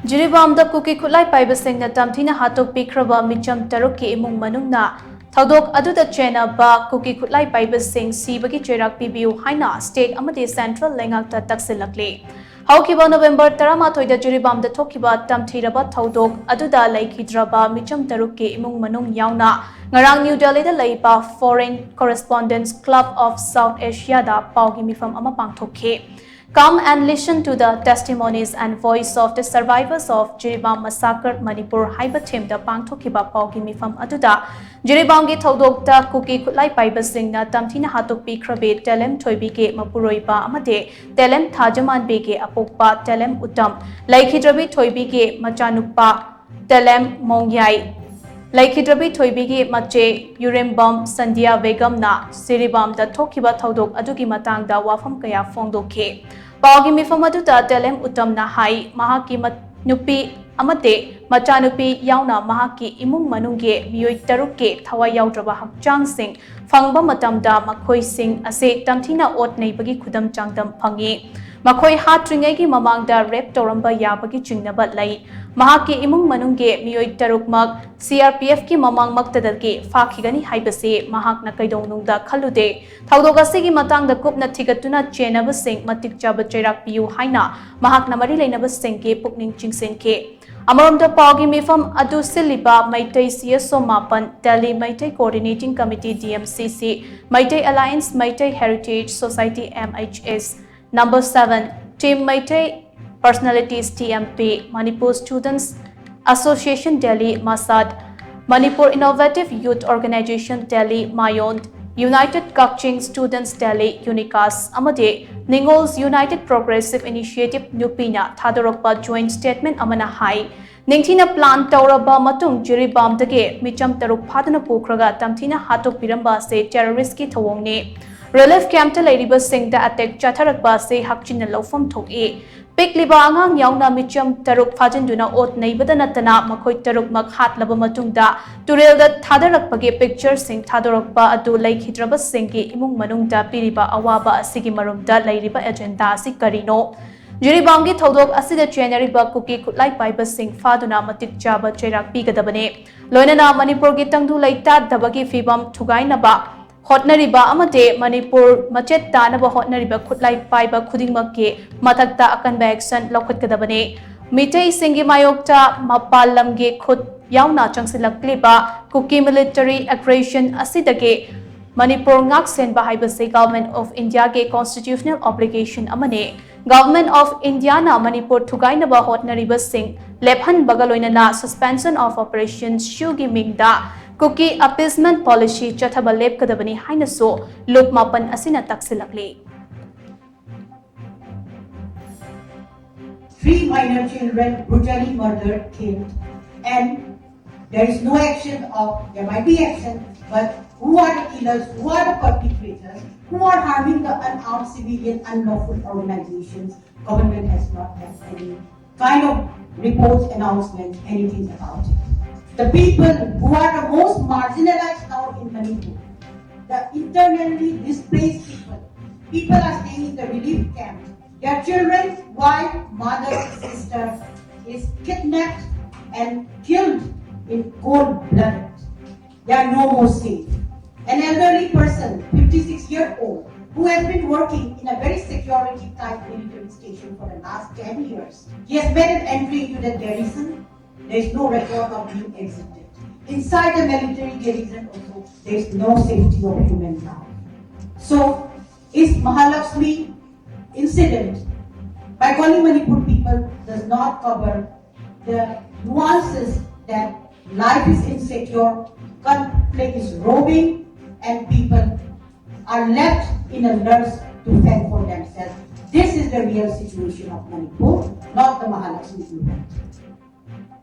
Jiribamda kuki khulai paibasingna tamthina hatok pikraba micham tarukki imung manungna Thaudok aduda chena ba kuki khutlai paibasing sibagi cherak pibiu haina state amadi central lengakta taksilakli. Haukiba November 13 da Jiribamda thokiba tamthiraba thaudok aduda laikhidraba micham tarukki imung manung yauna ngarang New Delhi da laiba Foreign Correspondents Club of South Asia da paugi mifam ama pangthokhe. Come and listen to the testimonies and voice of the survivors of Jiribam massacre Manipur haiba thim da pangthokiba paugi mifam aduda Jiribam gi thodokta kuki khutlai paibasingna tamthina hatok pikhrabe telem thoibi ge mapuroiba amade telem thajaman be ge apokpa telem utam laikhidrabi thoibi ge machanupa telem mongyai Laikhidrabi thoibigi mache Yurembam Sandhya Begamna Siribam da thokiba thodok adugi matangda wafam kaya fongdokhe Paugi mifam aduda telem utamna hai mahaki nupi amate machanupi yauna mahaki imung manungge miyoi tarukke thawai yaudraba hakchang sing fangba matamda makhoi sing ase tamthina ot neibagi khudam changdam phangi Makhoi hatringai gi mamangda rep toramba yabagi chingnaba lai mahaki imung manungge miyoi tarukmak CRPF ki mamang maktadalki fakhigani haibase mahakna kaidongnungda khalude thaudogasi gi matangda kupna thigatuna chenaba sing matik chaba chairak piu haina mahakna mari leinaba singke pukning chingsenke Amaramda paugi mifam adu siliba Maitai CSO Mapan Delhi Maitai Coordinating Committee DMCC Maitai Alliance Maitai Heritage Society MHS Number 7 Team Maitai Personalities TMP Manipur Students Association Delhi Masad Manipur Innovative Youth Organization Delhi Mayond United Kaching Students Delhi Unicas Amade Ningols United Progressive Initiative Nupina Thadorokpa Joint Statement Amana Hai Ningthina Plan Tauraba Matung Jiribam Dage Micham Taruk Padana Pokraga Tamthina Hatok Piramba se terrorist ki thawongne Relief camp ta lairiba singda attack chatharakba se hakchina lofam thoke Pikliba angang yauna micham taruk phajinduna ot neibada natana makhoi taruk mak hatlaba matungda turelda thadarakpage picture sing thadorakpa adu laikhidraba singki imung manungda piriba awaba asigi marumda lairiba agenda asi karino Jiribamgi thodok asida chenariba kuki khutlai paiba sing faduna matik chaba chairak pigadabane loinana Manipur gi tangdu laita dabagi fibam thugainaba Hotnariba amate Manipur machet tanaba hotnariba khutlai paiba khudingmakke mathakta akanba action lokhatkadabane Mitei singi mayokta mapalamge khut yauna changsilakliba kuki military aggression asidage Manipur ngak senba haibase Government of India ge constitutional obligation amane Government of India na Manipur thugainaba hotnariba sing lephan bagaloinana suspension of operations shugi mingda Cookie appeasement policy chathaba lep kadabani haina so luk mapan asina taksilakli. 3 minor children brutally murdered, killed, and there is no action of, there might be action, but who are the killers, who are the perpetrators, who are harming the unarmed civilian unlawful organizations, government has not had any kind of reports, announcements, anything about it. The people who are the most marginalized now in Manipur, the internally displaced people are staying in the relief camp. Their children, wife, mother, sister is kidnapped and killed in cold blood. They are no more safe. An elderly person, 56-year-old, who has been working in a very security-tight military station for the last 10 years. He has made an entry into the garrison. There is no record of being exited. Inside the military garrison also, there is no safety of human life. So, is Mahalakshmi incident by calling Manipur people does not cover the nuances that life is insecure, conflict is roving, and people are left in a lurch to fend for themselves. This is the real situation of Manipur, not the Mahalakshmi event.